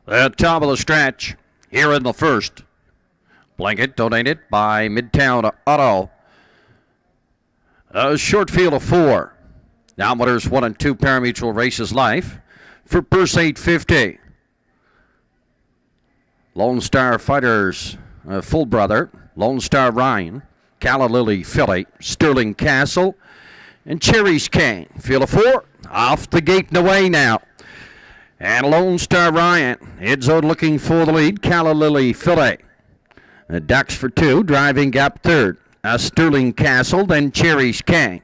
At top of the stretch here in the first. Blanket donated by Midtown Auto. A short field of 4. Now winners 1 and 2 parimutuel races life for purse $850. Lone Star Fighters, full brother, Lone Star Ryan, Calla Lily Filly, Sterling Castle, and Cherry's Cane. Field of 4, off the gate and away now. And Lone Star Ryan, Edzo looking for the lead, Calla Lily Filly. Ducks for 2, driving up third. Sterling Castle, then Cherry's Cane.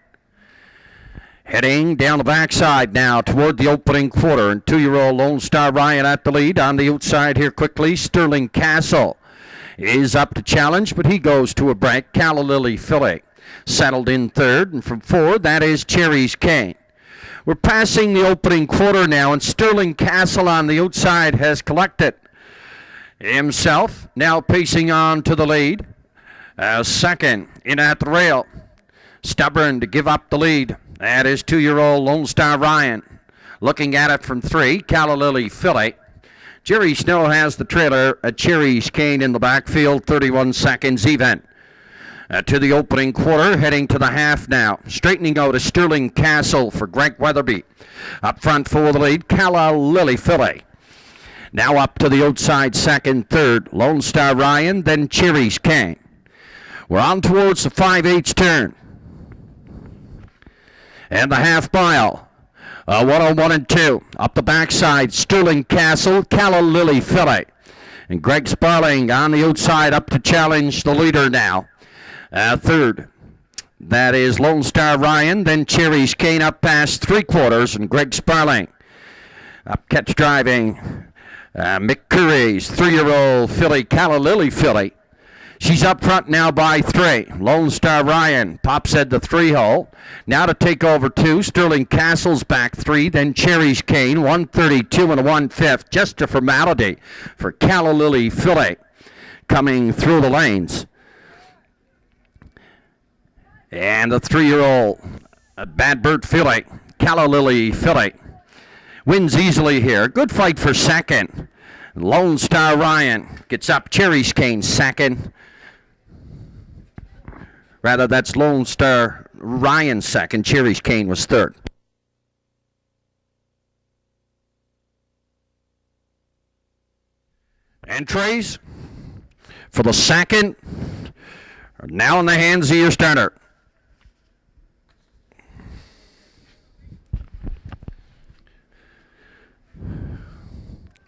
Heading down the backside now toward the opening quarter, and 2-year-old Lone Star Ryan at the lead. On the outside here quickly, Sterling Castle is up to challenge, but he goes to a break. Calla Lily Filly settled in third, and from 4, that is Cherry's Cane. We're passing the opening quarter now, and Sterling Castle on the outside has collected himself, now pacing on to the lead. Second in at the rail, stubborn to give up the lead. That is 2-year-old Lone Star Ryan. Looking at it from 3, Calla Lily Filly. Jerry Snow has the trailer. Cherry's Cane in the backfield, 31 seconds even. To the opening quarter, heading to the half now. Straightening out is Sterling Castle for Greg Weatherby. Up front for the lead, Calla Lily Filly. Now up to the outside second, third, Lone Star Ryan, then Cherry's Cane. We're on towards the 5/8 turn. And the half mile. 101 and 2. Up the backside, Sterling Castle, Calla Lily Filly. And Greg Sparling on the outside up to challenge the leader now. Third, that is Lone Star Ryan, then Cherry's Cane up past 3/4, and Greg Sparling. Up catch driving, Mick Curry's 3-year-old filly, Calla Lily Filly. She's up front now by 3. Lone Star Ryan pops at the 3-hole. Now to take over 2, Sterling Castle's back 3, then Cherry's Cane, 132 and a 1/5, just a formality for Calla Lily Filly coming through the lanes. And the 3-year-old Bad Bert Filly, Calla Lily Filly, wins easily here. Good fight for second. Lone Star Ryan gets up. Cherry's Cane second. Rather, that's Lone Star Ryan second. Cherry's Cane was third. Entries for the second are now in the hands of your starter.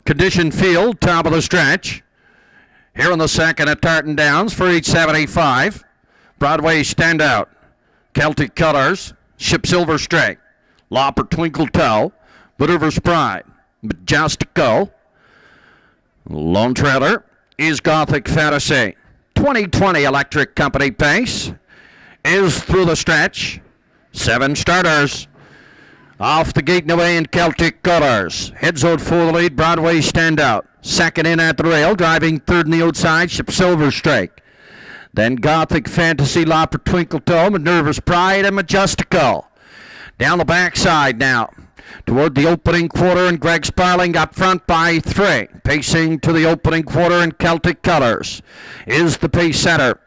Condition field, top of the stretch. Here in the second at Tartan Downs for each 75. Broadway Standout, Celtic Colors, Ship Silver Strike, Lopper Twinkle Toe, Maneuver's Pride, Majestico. Lone Trailer is Gothic Fantasy. 2020 Electric Company pace is through the stretch. 7 starters. Off the gate and away in Celtic Colors. Heads out for the lead, Broadway Standout. Second in at the rail, driving third in the outside, Ship Silver Strike. Then Gothic Fantasy, Lopper Twinkle Toe, Minerva's Pride, and Majestico. Down the backside now, toward the opening quarter, and Greg Sparling up front by 3. Pacing to the opening quarter in Celtic Colors is the pace setter.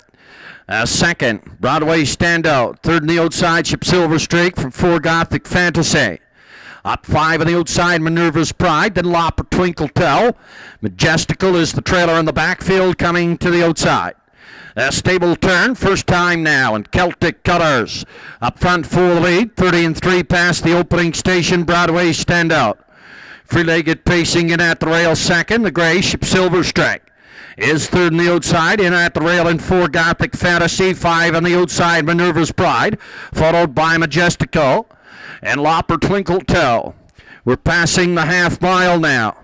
Second, Broadway Standout. Third in the outside, Ship Silver Streak from 4 Gothic Fantasy. Up 5 on the outside, Minerva's Pride. Then Lopper Twinkle Toe. Majestical is the trailer in the backfield coming to the outside. A stable turn, first time now, and Celtic Colors up front for the lead. 30 and 3 past the opening station, Broadway Standout. Free-legged pacing in at the rail second, the gray Ship Silver Strike is third on the outside, in at the rail in 4 Gothic Fantasy, 5 on the outside, Minerva's Pride, followed by Majestico and Lopper Twinkle Toe. We're passing the half mile now,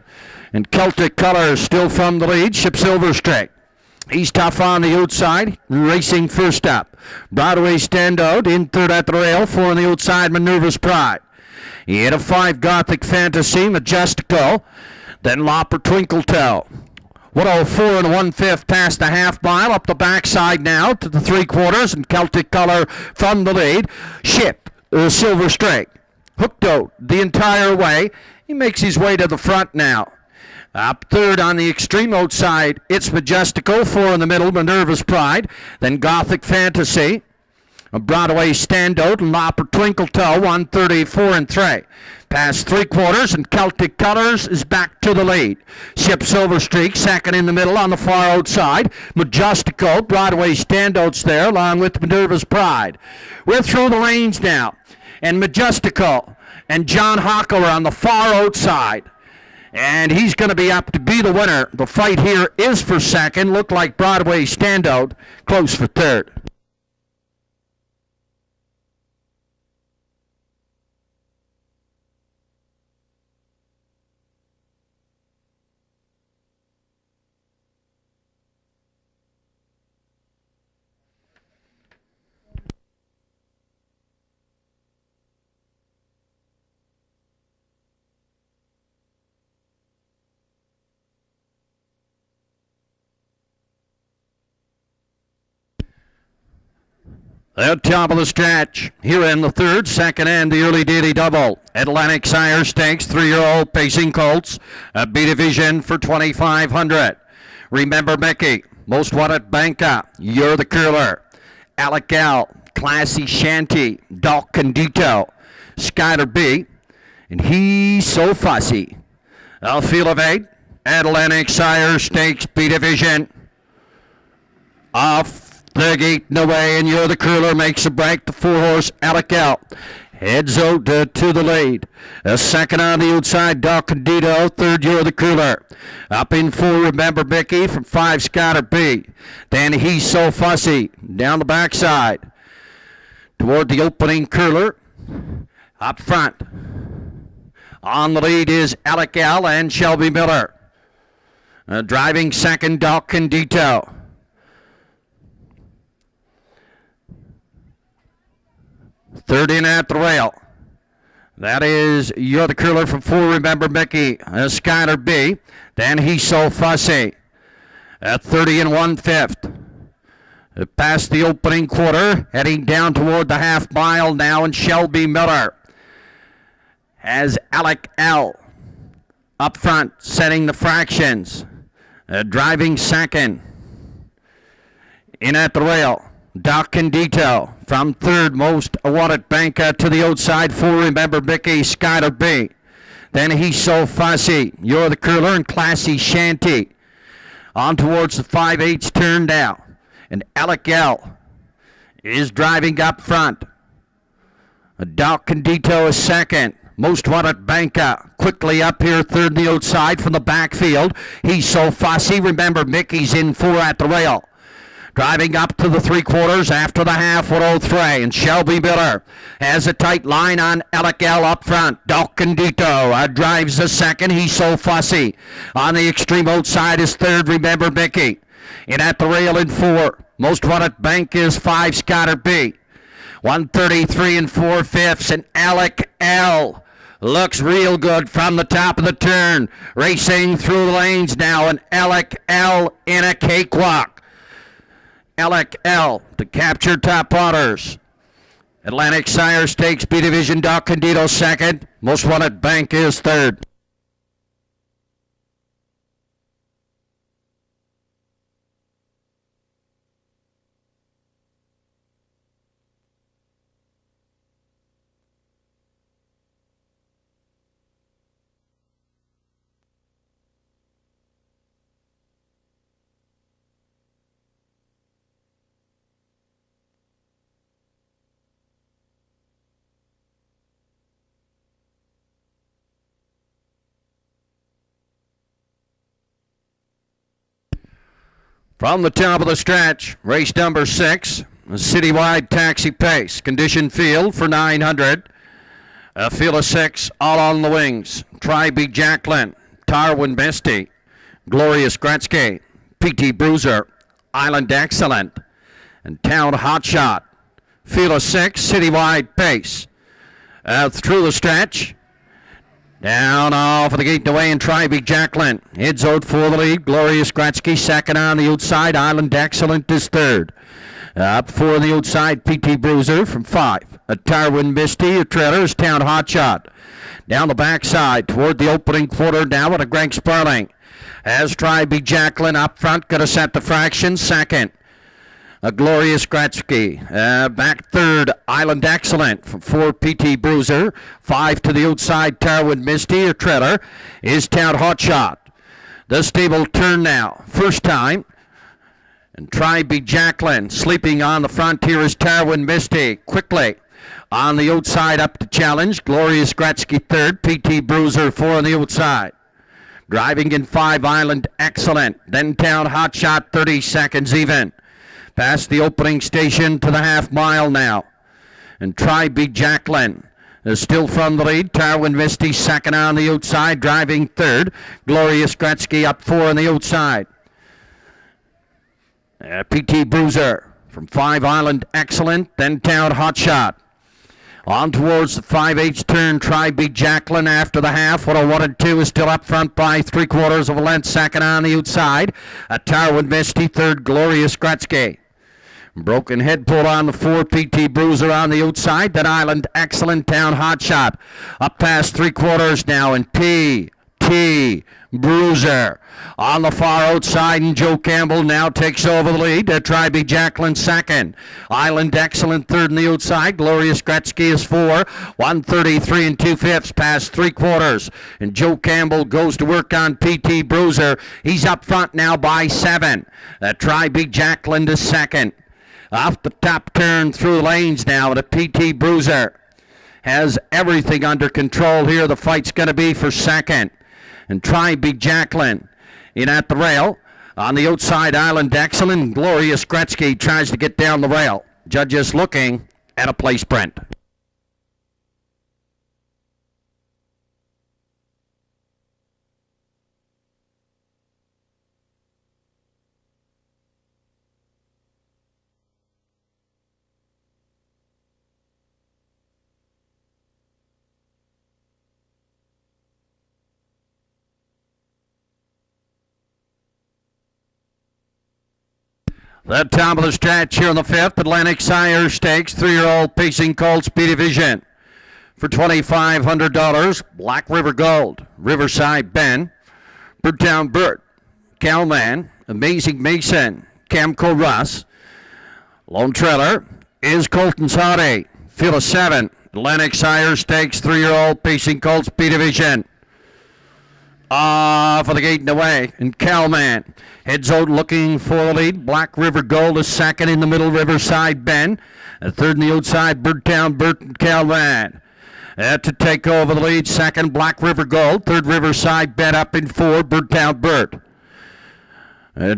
and Celtic Colors still from the lead, Ship Silver Strike. He's tough on the outside, racing first up. Broadway Standout in third at the rail, 4 on the outside, Minerva's Pride. He hit a 5 Gothic Fantasy, Majestico, then Lopper Twinkle Toe. 104 and 1/5 past the half mile, up the backside now to the 3/4, and Celtic Color from the lead. Ship Silver Strike hooked out the entire way. He makes his way to the front now. Up third on the extreme outside, It's Majestico. 4 in the middle, Minerva's Pride. Then Gothic Fantasy. A Broadway Standout and Lopper Twinkle Toe, 134 and 3. Past 3/4, and Celtic Colors is back to the lead. Ship Silver Streak, second in the middle on the far outside. Majestico, Broadway Standouts there, along with Minerva's Pride. We're through the lanes now, and Majestico and John Hocker are on the far outside. And he's going to be up to be the winner. The fight here is for second. Looked like Broadway Standout, close for third. At top of the stretch, here in the third, second, and the early daily double. Atlantic Sire Stakes, 3-year-old pacing Colts, a B division for $2,500. Remember Mickey, Most Wanted Banka, You're the Curler. Alec Al, Classy Shanty, Doc Condito, Skyler B, and He's So Fussy. A field of 8, Atlantic Sire Stakes B division. Off the gate and away, and You're the Curler makes a break. The 4-horse Alec Al heads out to the lead. A second on the outside, Doc Condito. Third, You're the Curler. Up in 4, Remember Mickey from 5, Scatter B. Then He's So Fussy down the backside toward the opening Curler. Up front on the lead is Alec Al and Shelby Miller. Driving second, Doc Condito. Third in at the rail. That is You're the Curler from 4, Remember Mickey, Skyler B. Then He's So Fussy. At 30 and 1/5. Past the opening quarter, heading down toward the half mile now, and Shelby Miller has Alec L. Up front, setting the fractions. Driving second. In at the rail. Doc Condito from third, Most Wanted Banka to the outside. 4, Remember Mickey, Skyler B. Then He's So Fussy, You're the Curler, and Classy Shanty. On towards the 5/8 turn now. And Alec L is driving up front. Doc Condito is second. Most Wanted Banka quickly up here, third the outside from the backfield. He's So Fussy, Remember Mickey's in 4 at the rail. Driving up to the 3/4 after the half, 103, and Shelby Miller has a tight line on Alec L up front. Doc Condito drives the second. He's So Fussy. On the extreme outside is third, Remember Mickey. In at the rail in 4. Most Wanted Bank is 5, Scatter B. 133 and 4/5, and Alec L looks real good from the top of the turn. Racing through the lanes now, and Alec L in a cakewalk. Alec L to capture top orders. Atlantic Sire Stakes B division, Doc Condito second. Most Wanted Bank is third. From the top of the stretch, race number 6, Citywide Taxi Pace, condition field for 900. A field of 6, all on the wings. Try-B Jacqueline, Tarwin Misty, Glorious Gretzky, P.T. Bruiser, Island Excellent, and Town Hotshot. Field of 6, Citywide Pace. Through the stretch, down off of the gate and away, and Try-B Jacqueline heads out for the lead. Glorious Gretzky second on the outside. Island Excellent is third. Up for the outside, P.T. Bruiser from 5. A Tarwin Misty, a trailer is Town Hotshot. Down the backside toward the opening quarter now, and a Greg Sparling As Try Be Jacqueline up front, going to set the fraction. Second, a Glorious Gretzky. Back third, Island Excellent from 4, PT Bruiser. 5 to the outside, Tarwin Misty. A treader is Town Hotshot. The stable turn now. First time. And Try Be Jacqueline sleeping on the front. Here is Tarwin Misty. Quickly on the outside up to challenge. Glorious Gretzky third. PT Bruiser 4 on the outside. Driving in 5, Island Excellent. Then Town Hotshot 30 seconds even. Past the opening station to the half mile now. And Try Be Jacqueline is still from the lead. Tarwin Misty second on the outside. Driving third. Glorious Gretzky up 4 on the outside. PT Bruiser from 5, Island Excellent, then Town Hotshot. On towards the 5/8 turn, Try Be Jacqueline after the half. 101 and 2 is still up front by 3/4 of a length. Second on the outside. A Tarwin Misty, third, Glorious Gretzky. Broken head pull on the 4, PT Bruiser on the outside. Then Island Excellent, Town Hotshot. Up past 3/4 now, and PT Bruiser on the far outside, and Joe Campbell now takes over the lead. Try Be Jacqueline second. Island Excellent third on the outside. Glorious Gretzky is 4. 1:33 and 2/5 past 3/4. And Joe Campbell goes to work on PT Bruiser. He's up front now by 7. Try Be Jacqueline to second. Off the top turn through lanes now, and a PT Bruiser has everything under control here. The fight's going to be for second. And Try Be Jacqueline in at the rail. On the outside, Island Excellent. Glorious Gretzky tries to get down the rail. Judges looking at a place sprint. The top of the stretch here in the 5th, Atlantic Sire Stakes, 3-year-old pacing Colts B Division. For $2,500, Black River Gold, Riverside Ben, Birdtown Bert, Calman, Amazing Mason, Camco Russ. Lone Trailer is Colton's Hottie, field of 7, Atlantic Sire Stakes, 3-year-old pacing Colts B Division. For the gate and away, and Calman heads out looking for the lead. Black River Gold is second in the middle, Riverside Ben. Third in the outside, Birdtown Bert and Calman. To take over the lead, second, Black River Gold. Third, Riverside Ben up in 4, Birdtown Bert.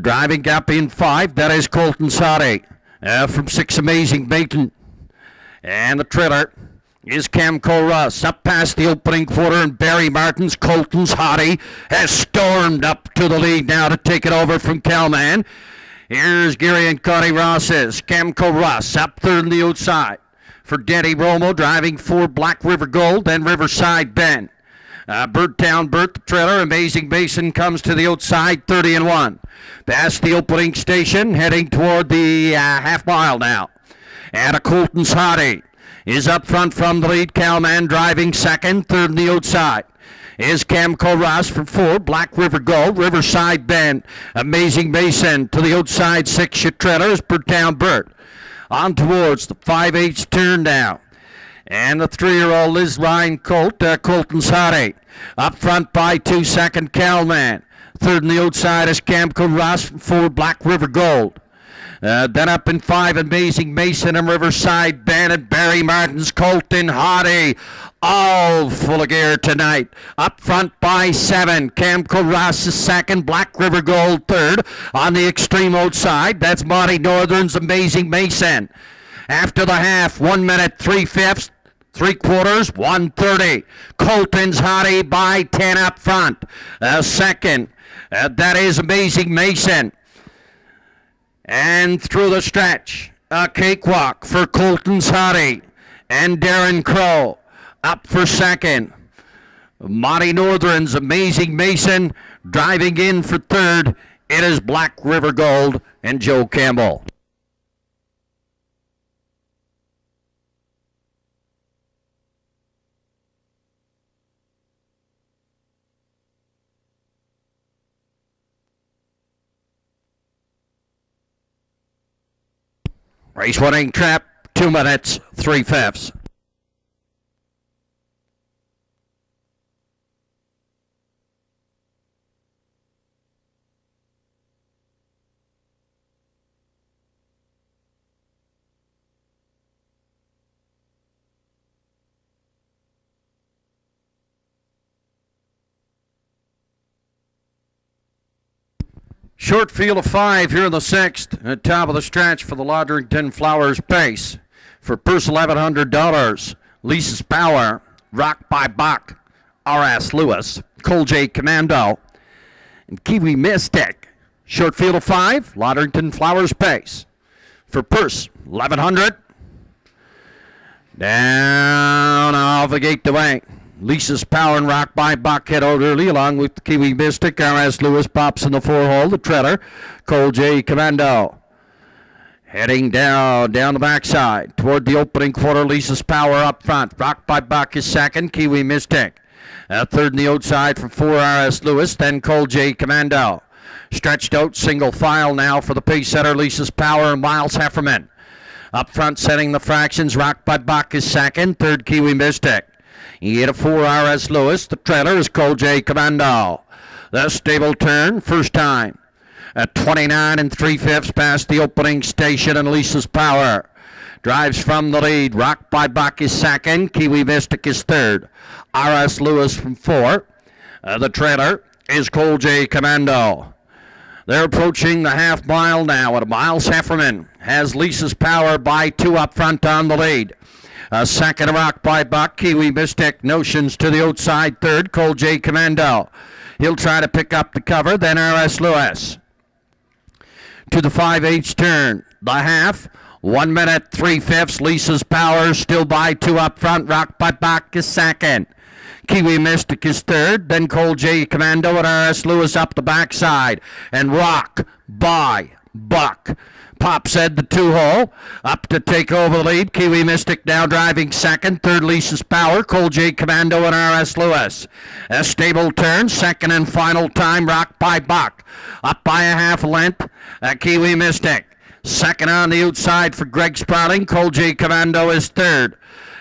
Driving up in 5, that is Colton Sade. From 6, Amazing Bacon. And the trailer is Camco Russ. Up past the opening quarter, and Barry Martin's Colton's Hottie has stormed up to the lead now to take it over from Calman. Here's Gary and Connie Ross's Camco Russ up third on the outside. For Denny Romo, driving 4, Black River Gold, then Riverside Ben. Birdtown Bert, the trailer. Amazing Mason comes to the outside, 30 and 1. Past the opening station, heading toward the half mile now. And a Colton's Hottie is up front from the lead. Calman driving second. Third on the outside is Camco Ross from 4, Black River Gold, Riverside Ben. Amazing Mason to the outside, 6 trailers, Birdtown Bert. On towards the 5/8 turn now. And the 3-year-old Liz Ryan Colt, Colton's Hottie. Up front by 2, second, Calman. Third on the outside is Camco Ross from 4, Black River Gold. Then up in 5, Amazing Mason and Riverside Ben, and Barry Martin's Colton Hottie. All full of gear tonight. Up front by 7, Camco Ross is second, Black River Gold third. On the extreme outside, that's Monty Northern's Amazing Mason. After the half, 1 minute, 3/5, 3/4, 1:30. Colton's Hottie by 10 up front. Second, that is Amazing Mason. And through the stretch, a cakewalk for Colton's Hottie and Darren Crow up for second. Monty Northern's Amazing Mason driving in for third. It is Black River Gold and Joe Campbell. Race winning trip, 2 minutes, 3/5. Short field of 5 here in the 6th. At top of the stretch for the Lodrington Flowers pace. For purse $1,100. Lisa's Power, Rock by Buck, R.S. Lewis, Cole J. Commando, and Kiwi Mystic. Short field of 5, Lodrington Flowers pace. For purse $1,100. Down off the gate to bank. Lisa's Power and Rock by Buck head out early, along with the Kiwi Mystic. R.S. Lewis pops in the 4-hole. The treader, Cole J. Commando. Heading down the backside toward the opening quarter. Lisa's Power up front. Rock by Buck is second. Kiwi Mystic. Third in the outside from 4, R.S. Lewis. Then Cole J. Commando. Stretched out single file now for the pace setter. Lisa's Power and Miles Hefferman. Up front setting the fractions. Rock by Buck is second. Third, Kiwi Mystic. He hit a 4, R.S. Lewis. The trailer is Cole J. Commando. The stable turn, first time. At 29 3/5 past the opening station, and Lisa's Power drives from the lead. Rock by Buck is second. Kiwi Mystic is third. R.S. Lewis from 4. The trailer is Cole J. Commando. They're approaching the half mile now, and Miles Hefferman has Lisa's Power by 2 up front on the lead. Second, Rock by Buck. Kiwi Mystic notions to the outside. Third, Cole J. Commando. He'll try to pick up the cover. Then R.S. Lewis. To the 5/8 turn. The half. 1 minute, 3/5. Lisa's Power still by 2 up front. Rock by Buck is second. Kiwi Mystic is third. Then Cole J. Commando and R.S. Lewis up the backside. And Rock by Buck pops Ed the 2-hole up to take over the lead. Kiwi Mystic now driving second. Third, Lisa's Power, Cole J. Commando, and R.S. Lewis. A stable turn, second and final time. Rock by Buck up by a half length. Kiwi Mystic second on the outside for Greg Sprouting. Cole J. Commando is third.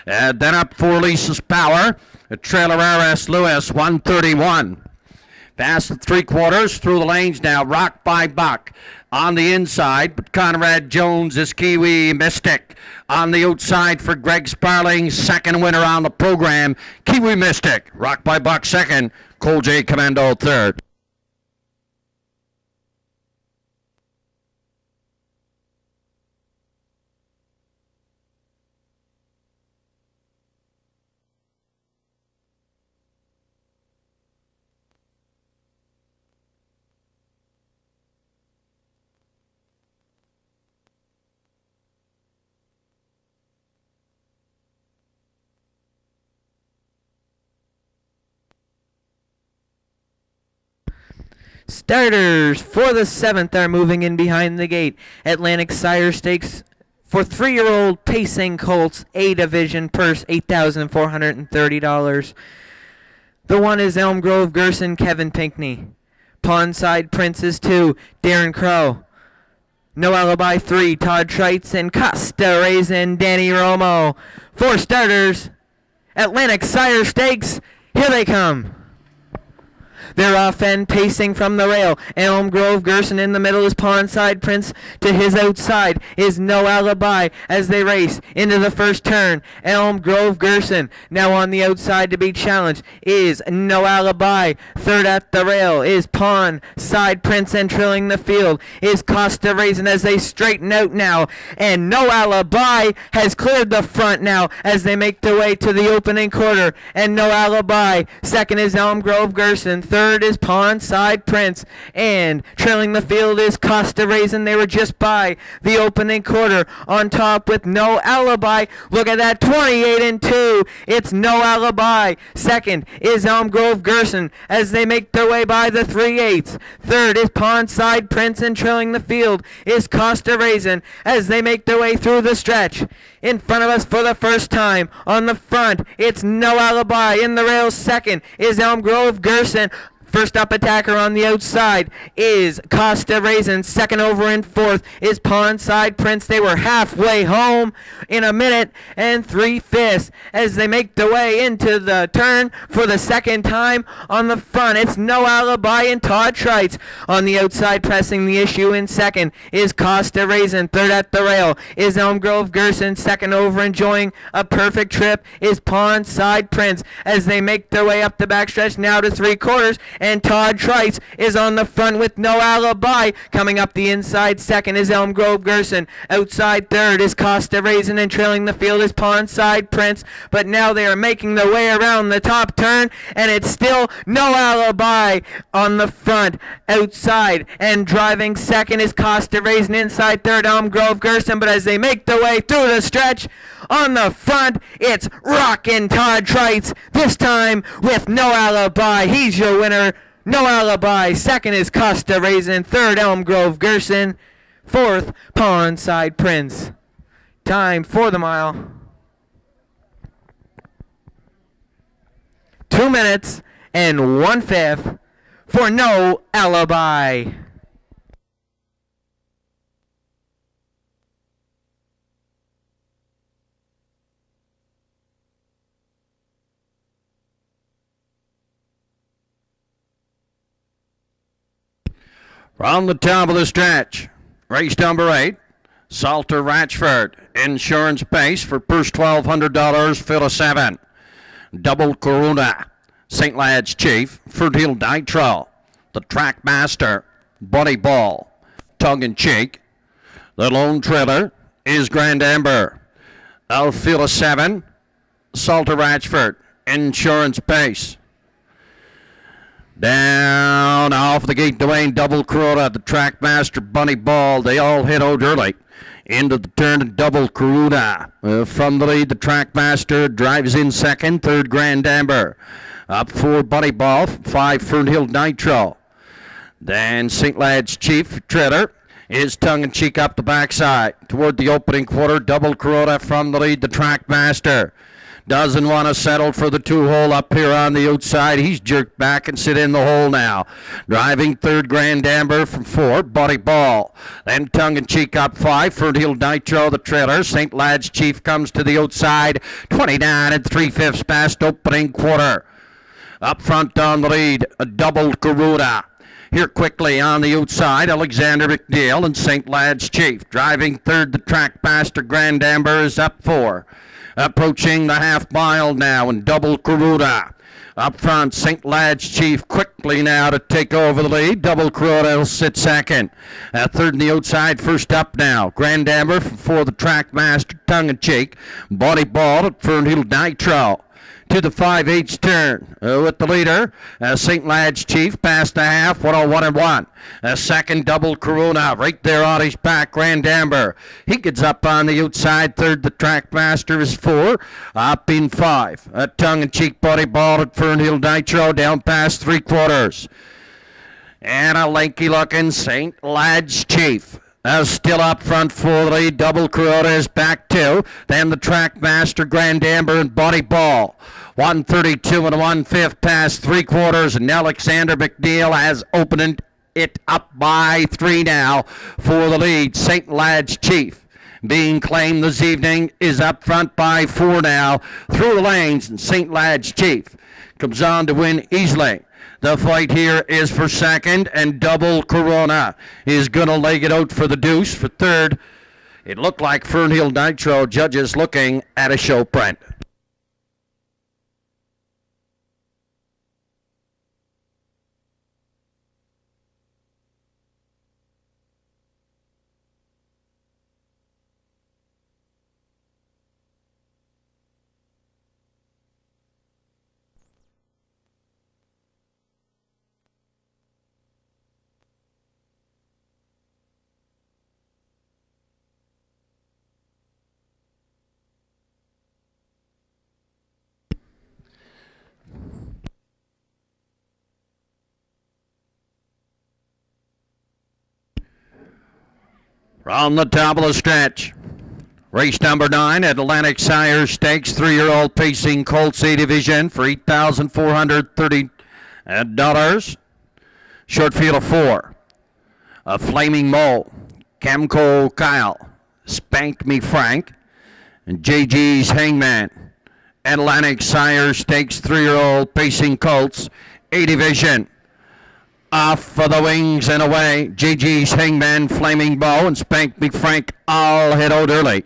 Then up for Lisa's Power. A trailer R.S. Lewis, 131. Past the 3/4 through the lanes now. Rock by Buck on the inside, but Conrad Jones is Kiwi Mystic on the outside for Greg Sparling. Second winner on the program, Kiwi Mystic. Rock by Buck second, Cole J. Commando third. Starters for the 7th are moving in behind the gate. Atlantic Sire Stakes for 3-year-old pacing Colts, A division, purse $8,430. The 1 is Elm Grove Gerson, Kevin Pinkney. Pawnside Princess 2, Darren Crow. No Alibi 3, Todd Treitz and Costa Raisin, Danny Romo. 4 starters, Atlantic Sire Stakes, here they come. They're off and pacing from the rail. Elm Grove Gerson in the middle is Pawnside Prince. To his outside is No Alibi as they race into the first turn. Elm Grove Gerson now on the outside to be challenged is No Alibi. Third at the rail is Pawnside Prince, and trailing the field is Costa Raisin as they straighten out now. And No Alibi has cleared the front now as they make their way to the opening quarter. And No Alibi. Second is Elm Grove Gerson. Third is Pawnside Prince, and trailing the field is Costa Raisin. They were just by the opening quarter on top with No Alibi. Look at that, 28-2. It's No Alibi. Second is Elm Grove Gerson as they make their way by the 3/8. Third is Pawnside Prince, and trailing the field is Costa Raisin as they make their way through the stretch. In front of us for the first time on the front, it's No Alibi. In the rails, second is Elm Grove Gerson. First up attacker on the outside is Costa Raisin. Second over and fourth is Pondside Prince. They were halfway home in a minute and 3/5 as they make their way into the turn for the second time on the front. It's No Alibi and Todd Trites on the outside pressing the issue in second is Costa Raisin. Third at the rail is Elm Grove Gerson. Second over enjoying a perfect trip is Pondside Prince as they make their way up the backstretch now to 3/4. And Todd Trites is on the front with No Alibi. Coming up the inside second is Elm Grove Gerson. Outside third is Costa Raisin, and trailing the field is Pondside Prince. But now they are making their way around the top turn, and it's still No Alibi on the front. Outside and driving second is Costa Raisin. Inside third, Elm Grove Gerson. But as they make their way through the stretch on the front, it's rockin' Todd Trites. This time with No Alibi. He's your winner. No Alibi. Second is Costa Raisin. Third, Elm Grove Gerson. Fourth, Pondside Prince. Time for the mile. 2 minutes and 1/5 for No Alibi. From the top of the stretch, race number 8, Salter Ratchford, insurance base for purse $1,200, fill a 7. Double Corona, St. Lad's Chief, Fertile Nitro, the Track Master, Bunny Ball, Tongue in Cheek. The Lone Trailer is Grand Amber. I'll fill a 7, Salter Ratchford, insurance base. Down off the gate, Dwayne Double Corona, the Track Master, Bunny Ball. They all hit out early. Into the turn of Double Corona. From the lead, the Track Master drives in second. Third, Grand Amber. Up 4, Bunny Ball. 5, Fernhill Nitro. Then St. Lad's Chief Trailer is Tongue in Cheek up the backside. Toward the opening quarter, Double Corona from the lead, the Track Master. Doesn't want to settle for the 2-hole up here on the outside. He's jerked back and sit in the hole now. Driving third, Grand Amber from 4, Bunny Ball. Then Tongue in Cheek up 5, Fertile Nitro, the trailer. St. Lad's Chief comes to the outside. 29 3/5 past opening quarter. Up front on the lead, a Double Corona. Here quickly on the outside, Alexander McNeil and St. Lad's Chief. Driving third, the Track Master, Grand Amber is up 4. Approaching the half mile now, and Double Corona. Up front, St. Lad's Chief quickly now to take over the lead. Double Corona will sit second. Third in the outside, first up now. Grand Amber for the Track Master, Tongue in Cheek. Bunny Ball at Fernhill Nitro. To the 5/8 turn with the leader, St. Lad's Chief past the half, 101 and 1. Second, Double Corona right there on his back, Grand Amber. He gets up on the outside. Third, the Track Master is 4. Up in 5. Tongue in Cheek, Bunny Ball at Fernhill Nitro down past 3/4. And a lanky looking St. Lad's Chief. Still up front for the lead. Double Corona is back 2. Then the Track Master, Grand Amber, and Bunny Ball. 132 and 1/5 past 3/4. And Alexander McNeil has opened it up by 3 now for the lead. St. Lad's Chief being claimed this evening is up front by 4 now through the lanes. And St. Lad's Chief comes on to win easily. The fight here is for second, and Double Corona is going to leg it out for the deuce. For third, it looked like Fernhill Nitro. Judges looking at a show print. From the top of the stretch, race number 9, Atlantic Sire Stakes, 3-year-old pacing Colts A Division for $8,430 Dollars. Short field of 4. A Flaming Mo. Camco Kyle. Spank Me Frank. And JG's Hangman. Atlantic Sire Stakes 3-year-old Pacing Colts. A division. Off for the wings and away. JG's Hangman, Flaming Bow, and Spank Me Frank all hit out early.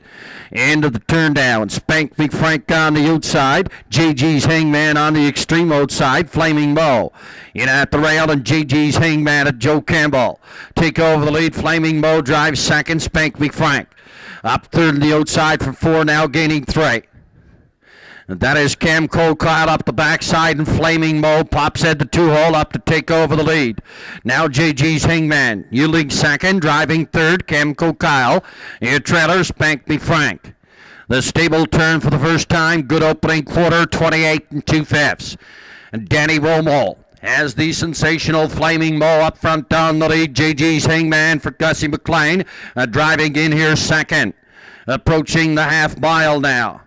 Into the turn down. Spank Me Frank on the outside. JG's Hangman on the extreme outside. Flaming Bow. In at the rail, and JG's Hangman at Joe Campbell. Take over the lead. Flaming Bow drives second. Spank Me Frank. Up third on the outside from 4, now gaining 3. And that is Camco Kyle up the backside, and Flaming Mo pops at the 2-hole up to take over the lead. Now JG's Hangman, yielding second, driving third, Camco Kyle. Your trailer, Spank Me Frank. The stable turn for the first time, good opening quarter, 28 2/5. And Danny Romo has the sensational Flaming Mo up front down the lead. JG's Hangman for Gussie McLean, driving in here second. Approaching the half mile now.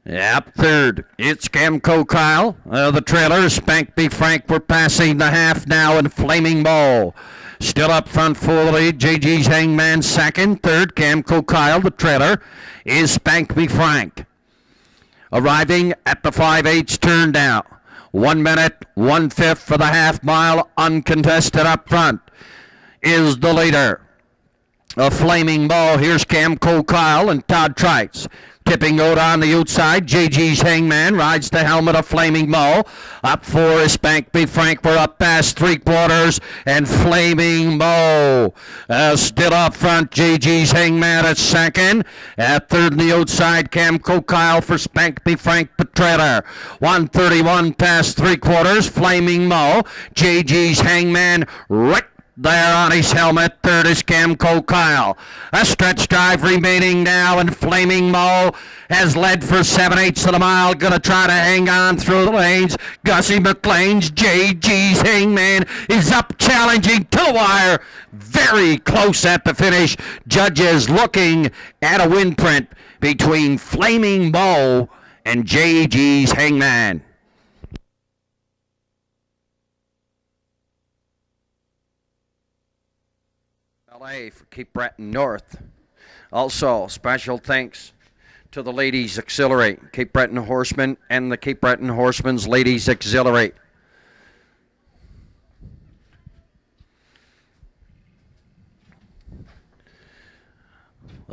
Up third, it's Camco Kyle. The trailer, Spank Me Frank. We're passing the half now, and Flaming Mo still up front for the lead. JG's Hangman second. Third, Camco Kyle. The trailer is Spank Me Frank. Arriving at the 5/8 turn now. 1 minute, 1/5 for the half mile. Uncontested up front is the leader. A Flaming Mo. Here's Camco Kyle and Todd Trites. Tipping out on the outside, JG's Hangman rides the helmet of Flaming Mo. Up 4 is Spank Me Frank. We're up past 3/4, and Flaming Mo still up front. JG's Hangman at second. At third on the outside, Camco Kyle for Spank Me Frank, the trailer. 1:31 past 3/4. Flaming Mo. JG's Hangman right there on his helmet. Third is Camco Kyle. A stretch drive remaining now, and Flaming Mo has led for 7/8 of the mile. Gonna try to hang on through the lanes. Gussie McLean's JG's Hangman is up, challenging to the wire. Very close at the finish. Judges looking at a win print between Flaming Mo and JG's Hangman. For Cape Breton North. Also, special thanks to the Ladies Auxiliary, Cape Breton Horsemen, and the Cape Breton Horsemen's Ladies Auxiliary.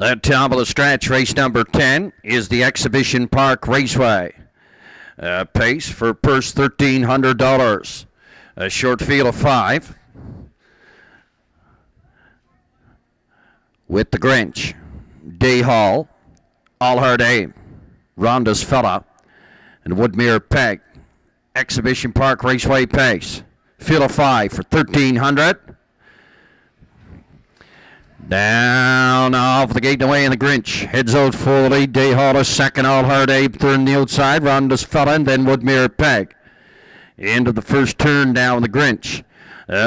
At top of the stretch, race number 10 is the Exhibition Park Raceway. Pace for purse $1,300. A short field of 5. With the Grinch, Day Hall, All Hard Aim, Ronda's Fella, and Woodmere Peg. Exhibition Park Raceway Pace. Field of 5 for $1,300. Down off the gate and away in the Grinch. Heads out for the lead. Day Hall is second. All Hard Aim third on the outside. Ronda's Fella, and then Woodmere Peg. Into the first turn down the Grinch.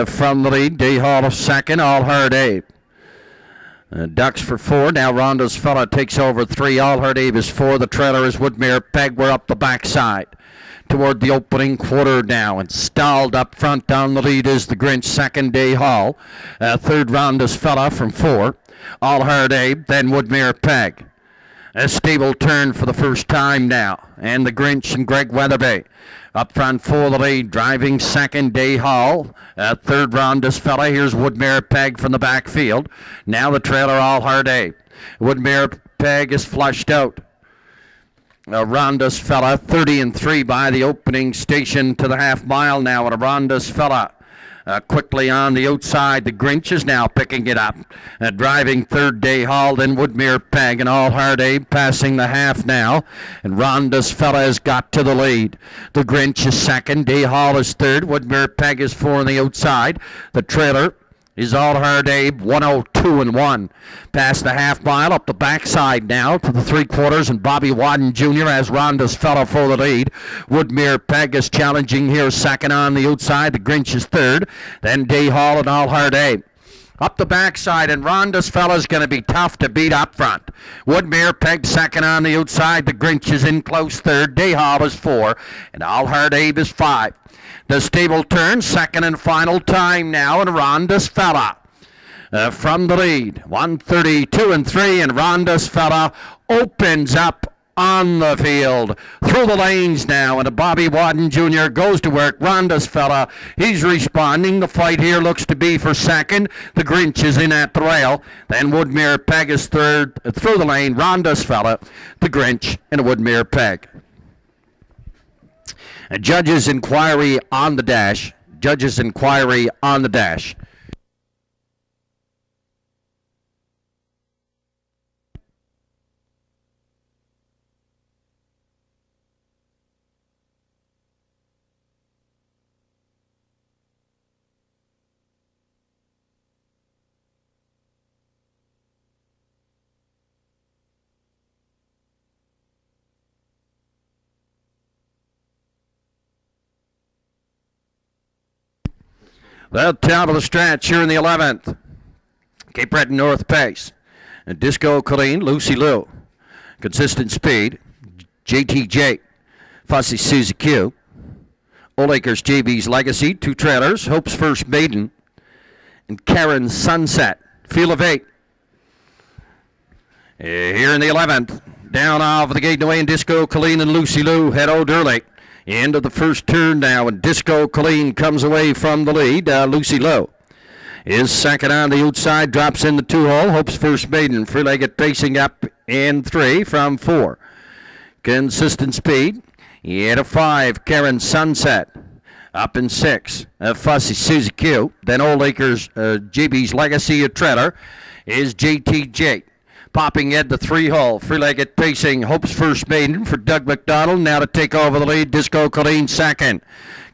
From the lead, Day Hall is second. All Hard Aim. Ducks for 4. Now Ronda's Fella takes over 3. All Her Dave is 4. The trailer is Woodmere Peg. We're up the backside toward the opening quarter now. And stalled up front down the lead is the Grinch. Second, Day Hall. Third, Ronda's Fella from 4. All Her Dave, then Woodmere Peg. A stable turn for the first time now. And the Grinch and Greg Weatherby up front for the lead. Driving second, Day Hall. Third, Ronda's Fella. Here's Woodmere Peg from the backfield. Now the trailer, All Hard Day. Woodmere Peg is flushed out. Ronda's Fella, 30-3 by the opening station to the half mile now. And a Ronda's Fella quickly on the outside. The Grinch is now picking it up. Driving third, Day Hall, then Woodmere Peg, and All Hard Abe passing the half now. And Ronda's Fella has got to the lead. The Grinch is second. Day Hall is third. Woodmere Peg is 4 on the outside. The trailer is All Hard Abe, 102-1. Past the half mile, up the backside now to the 3/4, and Bobby Wadden Jr. has Ronda's Fella for the lead. Woodmere Peg is challenging here second on the outside. The Grinch is third. Then Day Hall and All Hard Abe. Up the backside, and Ronda's fella's going to be tough to beat up front. Woodmere pegged second on the outside. The Grinch is in close third. Dayhall is 4, and All Hard Abe is 5. The stable turn, second and final time now, and Ronda's fella from the lead. 132 and 3, and Ronda's fella opens up on the field. Through the lanes now, and Bobby Wadden Jr. goes to work. Ronda's fella, he's responding. The fight here looks to be for second. The Grinch is in at the rail. Then Woodmere Peg is third. Through the lane, Ronda's fella, the Grinch, and Woodmere Peg. A judge's inquiry on the dash. Judge's inquiry on the dash. The top of the stretch here in the 11th. Cape Breton North Pace. And Disco Colleen, Lucy Lou. Consistent Speed. JTJ. Fussy Susie Q. Old Acres JB's Legacy. 2 trailers. Hope's First Maiden. And Karen's Sunset. Field of 8. Here in the 11th. Down off the gate away in Disco Colleen and Lucy Lou head O'Durley. Into the first turn now, and Disco Colleen comes away from the lead. Lucy Lowe is second on the outside, drops in the 2-hole. Hope's First Maiden, free-legged pacing up in 3 from 4. Consistent Speed, into 5, Karen Sunset. Up in 6, Fussy Susie Q. Then Old Acres, JB's Legacy, a trailer, is JTJ. Popping Ed the 3-hole, free-legged pacing, Hope's First Maiden for Doug McDonald. Now to take over the lead, Disco Colleen second.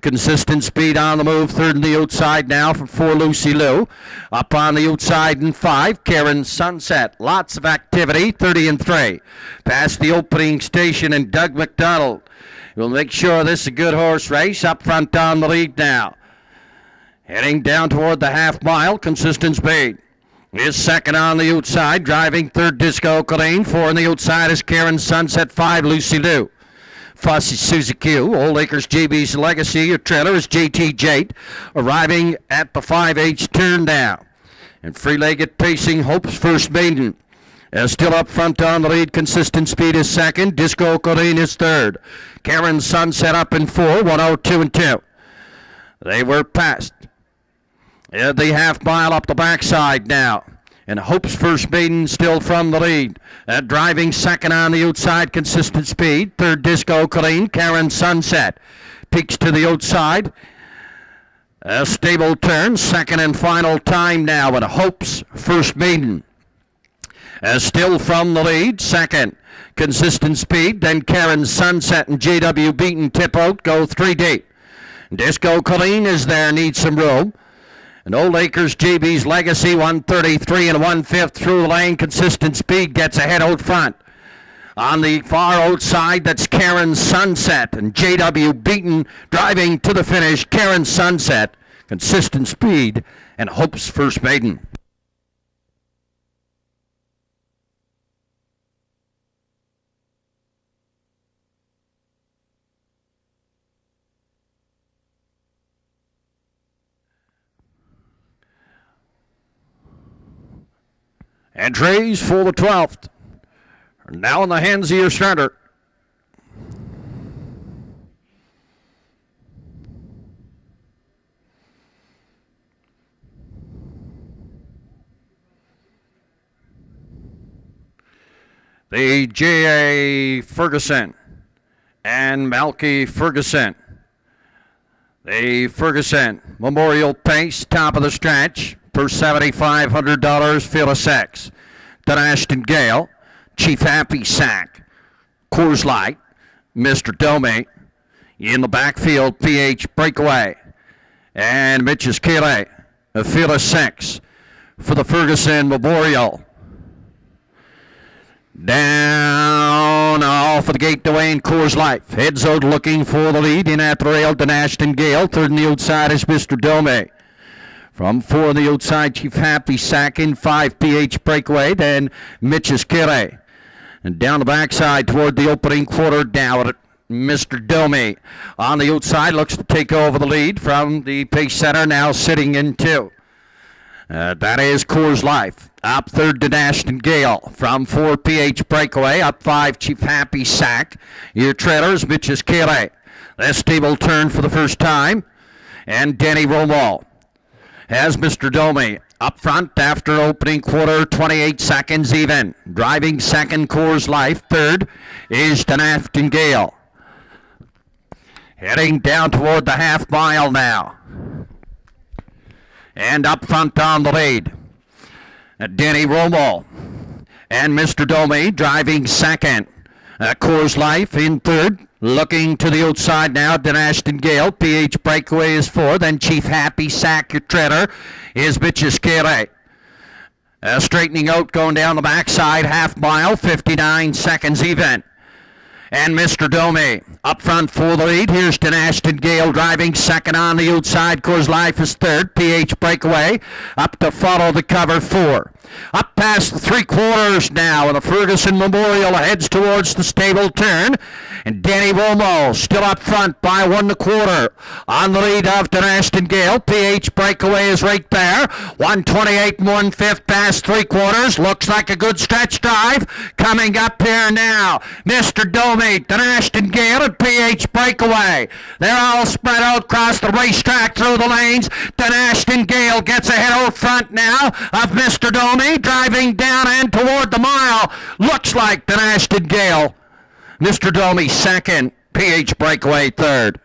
Consistent Speed on the move, third on the outside now from 4, Lucy Lou. Up on the outside in 5, Karen Sunset. Lots of activity, 30 and 3. Past the opening station, and Doug McDonald will make sure this is a good horse race. Up front on the lead now. Heading down toward the half mile, Consistent Speed is second on the outside, driving third, Disco Colleen. 4 on the outside is Karen Sunset. 5, Lucy Lou. Fussy Susie Q. Old Acres JB's Legacy. Your trailer is JTJ. Arriving at the 5/8 turn now. And free-legged pacing, Hope's First Maiden. Still up front on the lead, Consistent Speed is second. Disco Colleen is third. Karen Sunset up in 4, 102 and 2. They were passed. The half mile up the backside now. And Hope's First Maiden still from the lead. Driving second on the outside, Consistent Speed. Third, Disco Colleen. Karen Sunset peeks to the outside. A stable turn. Second and final time now. And Hope's First Maiden still from the lead. Second, Consistent Speed. Then Karen Sunset and JW Beaton tip out. Go 3 deep. Disco Colleen is there. Needs some room. And Old Acres JB's Legacy, 133 and 1/5 through the lane. Consistent Speed gets ahead out front. On the far outside, that's Karen Sunset. And JW Beaton driving to the finish. Karen Sunset, Consistent Speed, and Hope's First Maiden. Entries for the 12th are now in the hands of your starter. The J.A. Ferguson and Malky Ferguson. The Ferguson Memorial Pace, top of the stretch. Per $7,500, Phyllis X. Then Ashton Gale, Chief Happy Sack, Coors Light, Mr. Dome. In the backfield, PH Breakaway. And Mitch's Kaylee, Phyllis X for the Ferguson Memorial. Down off of the gate, Dwayne Coors Light. Heads out looking for the lead. In at the rail, then Ashton Gale. Third on the outside is Mr. Dome. From 4 on the outside, Chief Happy Sack in 5, PH Breakaway, then Mitch's Kire. And down the backside toward the opening quarter, down at Mr. Domi. On the outside, looks to take over the lead from the pace setter, now sitting in 2. That is Coors Life. Up third to Ashton Gale. From 4, PH Breakaway. Up 5, Chief Happy Sack. Your trailers, Mitch's Kire. This stable turn for the first time. And Denny Romo has Mr. Domi up front after opening quarter, 28 seconds even. Driving second, Coors Life. Third is Ashton Gale. Heading down toward the half mile now. And up front on the lead, Denny Romo and Mr. Domi driving second. Coors Life in third, looking to the outside now. Ashton Gale, PH Breakaway is 4. Then Chief Happy Sack, your treader, is Mitch's Kire. Straightening out, going down the backside, half mile, 59 seconds even. And Mr. Domi up front for the lead. Here's Ashton Gale driving second on the outside. Coors Life is third. PH Breakaway up to follow the cover 4. Up past the 3/4 now, and the Ferguson Memorial heads towards the stable turn. And Denny Romo still up front by 1 1/4 on the lead of Ashton Gale. PH Breakaway is right there. 1:28 and 1/5 past 3/4. Looks like a good stretch drive coming up here now. Mr. Domi, Ashton Gale, and PH Breakaway. They're all spread out across the racetrack through the lanes. Ashton Gale gets ahead out front now of Mr. Domi. Driving down and toward the mile. Looks like Ashton Gale. Mr. Domi second. PH Breakaway third.